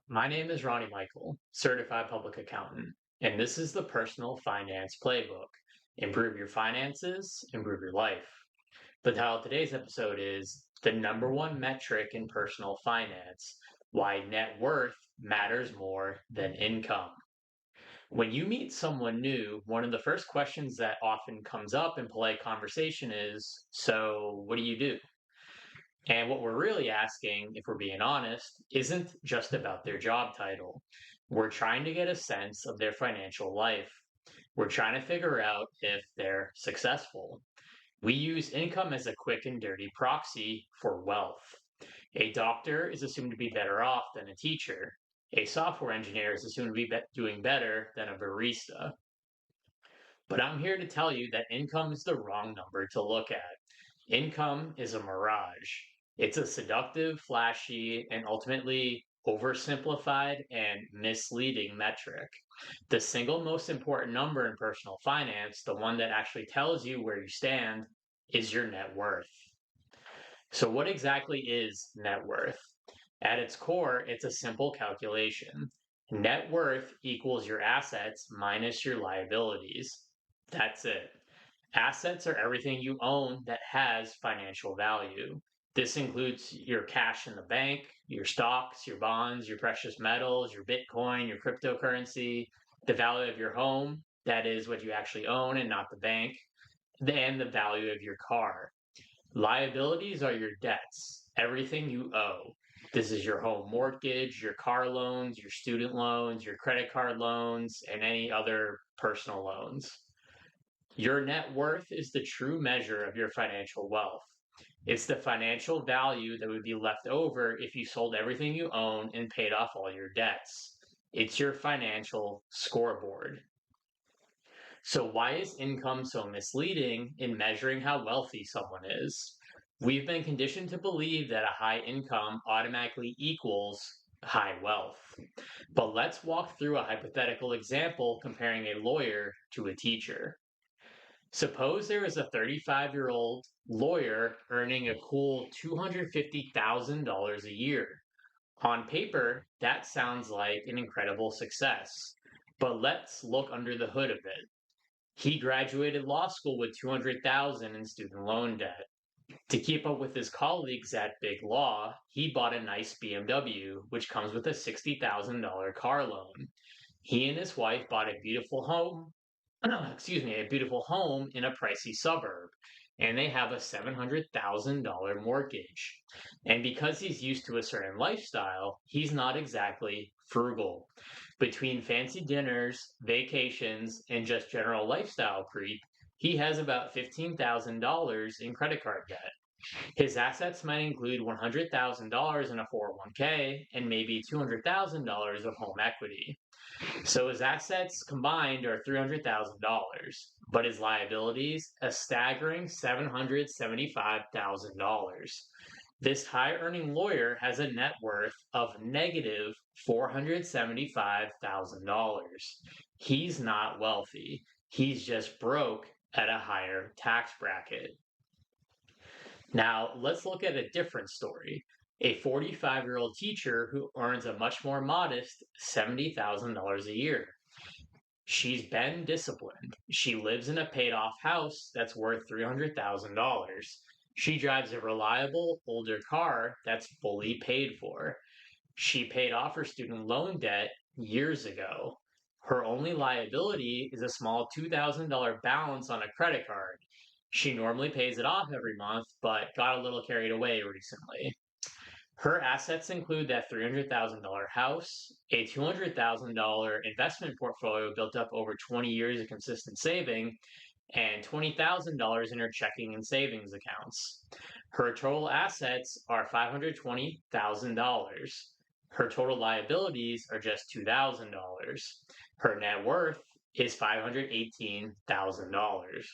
My name is Ronnie Michael, certified public accountant, and this is the Personal Finance Playbook. Improve your finances, improve your life. The title of today's episode is The Number One Metric in Personal Finance: Why Net Worth Matters More Than Income. When you meet someone new, one of the first questions that often comes up in polite conversation is, "So, what do you do?" And what we're really asking, if we're being honest, isn't just about their job title. We're trying to get a sense of their financial life. We're trying to figure out if they're successful. We use income as a quick and dirty proxy for wealth. A doctor is assumed to be better off than a teacher. A software engineer is assumed to be doing better than a barista. But I'm here to tell you that income is the wrong number to look at. Income is a mirage. It's a seductive, flashy, and ultimately oversimplified and misleading metric. The single most important number in personal finance, the one that actually tells you where you stand, is your net worth. So, what exactly is net worth? At its core, it's a simple calculation. Net worth equals your assets minus your liabilities. That's it. Assets are everything you own that has financial value. This includes your cash in the bank, your stocks, your bonds, your precious metals, your Bitcoin, your cryptocurrency, the value of your home, that is what you actually own and not the bank, and the value of your car. Liabilities are your debts, everything you owe. This is your home mortgage, your car loans, your student loans, your credit card loans, and any other personal loans. Your net worth is the true measure of your financial wealth. It's the financial value that would be left over if you sold everything you own and paid off all your debts. It's your financial scoreboard. So, why is income so misleading in measuring how wealthy someone is? We've been conditioned to believe that a high income automatically equals high wealth. But let's walk through a hypothetical example comparing a lawyer to a teacher. Suppose there is a 35-year-old lawyer earning a cool $250,000 a year. On paper, that sounds like an incredible success. But let's look under the hood a bit. He graduated law school with 200,000 in student loan debt. To keep up with his colleagues at Big Law, he bought a nice BMW, which comes with a $60,000 car loan. He and his wife bought a beautiful home, a beautiful home in a pricey suburb, and they have a $700,000 mortgage. And because he's used to a certain lifestyle, he's not exactly frugal. Between fancy dinners, vacations, and just general lifestyle creep, he has about $15,000 in credit card debt. His assets might include $100,000 in a 401k and maybe $200,000 of home equity. So his assets combined are $300,000, but his liabilities a staggering $775,000. This high earning lawyer has a net worth of negative $475,000. He's not wealthy, he's just broke at a higher tax bracket. Now, let's look at a different story. A 45-year-old teacher who earns a much more modest $70,000 a year. She's been disciplined. She lives in a paid off house that's worth $300,000. She drives a reliable older car that's fully paid for. She paid off her student loan debt years ago. Her only liability is a small $2,000 balance on a credit card. She normally pays it off every month, but got a little carried away recently. Her assets include that $300,000 house, a $200,000 investment portfolio built up over 20 years of consistent saving, and $20,000 in her checking and savings accounts. Her total assets are $520,000. Her total liabilities are just $2,000. Her net worth is $518,000.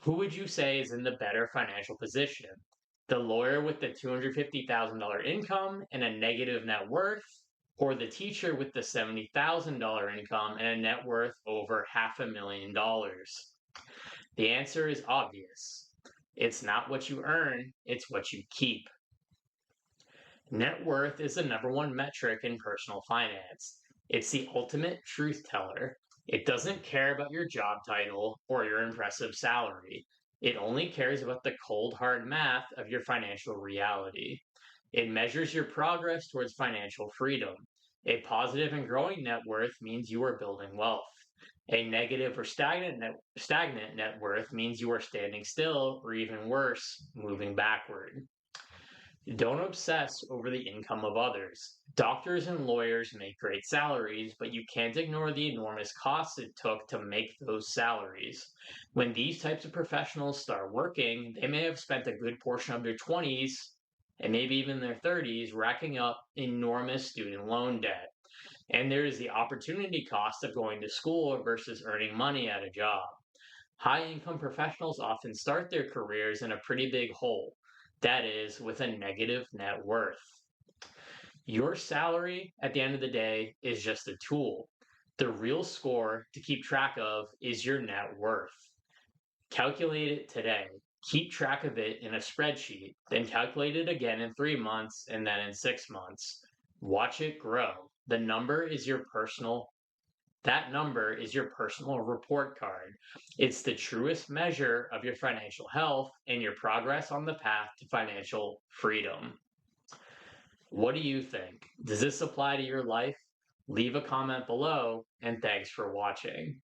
Who would you say is in the better financial position? The lawyer with the $250,000 income and a negative net worth, or the teacher with the $70,000 income and a net worth over $500,000? The answer is obvious. It's not what you earn, it's what you keep. Net worth is the number one metric in personal finance. It's the ultimate truth teller. It doesn't care about your job title or your impressive salary. It only cares about the cold, hard math of your financial reality. It measures your progress towards financial freedom. A positive and growing net worth means you are building wealth. A negative or stagnant net worth means you are standing still, or even worse, moving backward. Don't obsess over the income of others. Doctors and lawyers make great salaries, but you can't ignore the enormous costs it took to make those salaries. When these types of professionals start working, they may have spent a good portion of their 20s and maybe even their 30s racking up enormous student loan debt. And there is the opportunity cost of going to school versus earning money at a job. High income professionals often start their careers in a pretty big hole, that is, with a negative net worth. Your salary at the end of the day is just a tool. The real score to keep track of is your net worth. Calculate it today. Keep track of it in a spreadsheet, then calculate it again in 3 months and then in 6 months. Watch it grow. That number is your personal report card. It's the truest measure of your financial health and your progress on the path to financial freedom. What do you think? Does this apply to your life? Leave a comment below, and thanks for watching.